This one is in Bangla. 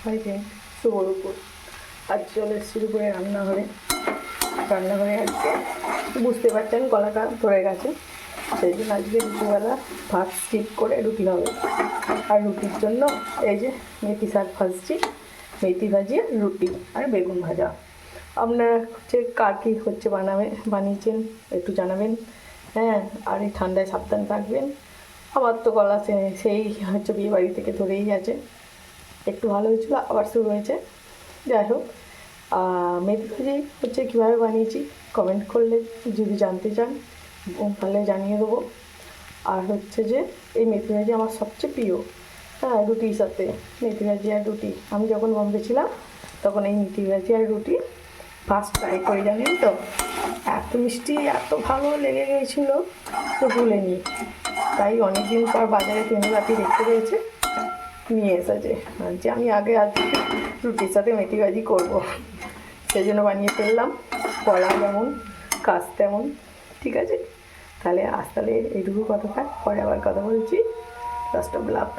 হাই ফ্রেন্ড, শুভ দুপুর। আজ চলে এসেছি দুপুরে রান্নাঘরে আজকে বুঝতে পারছেন গলাটা ধরে গেছে, সেই জন্য আজকে দুপুরবেলা ভাত স্কিপ করে রুটি হবে। আর রুটির জন্য এই যে মেথি শাক ভাজছি, মেথি ভাজি আর রুটি আর বেগুন ভাজা। আপনারা হচ্ছে কার কী হচ্ছে বানিয়েছেন একটু জানাবেন। হ্যাঁ, আর এই ঠান্ডায় সাবধান থাকবেন। আবার তো গলা সেই হচ্ছে বিয়ে বাড়ি থেকে ধরেই গেছে, একটু ভালো হয়েছিল আবার শুরু হয়েছে। যাই হোক, মেথি ভাজি হচ্ছে কীভাবে বানিয়েছি কমেন্ট করলে যদি জানতে চান তাহলে জানিয়ে দেবো। আর হচ্ছে যে এই মেথি ভাজি আমার সবচেয়ে প্রিয়। হ্যাঁ, রুটির সাথে মেথি ভাজি আর রুটি। আমি যখন বম্বে ছিলাম তখন এই মেথি ভাজি আর রুটি ফার্স্ট ট্রাই করে, জানেন তো এত মিষ্টি এত ভালো লেগে গিয়েছিলো তো ভুলিনি। তাই অনেকদিন পর বাজারে তেমনি দেখতে পেয়েছে, নিয়ে এসেছে যে আমি আগে আজ রুটির সাথে মেথি ভাজি করবো, সেই জন্য বানিয়ে ফেললাম। কলা যেমন কাজ তেমন। ঠিক আছে, তাহলে আজ তাহলে এইটুকু কথা থাক, পরে আবার কথা বলছি। Last of love.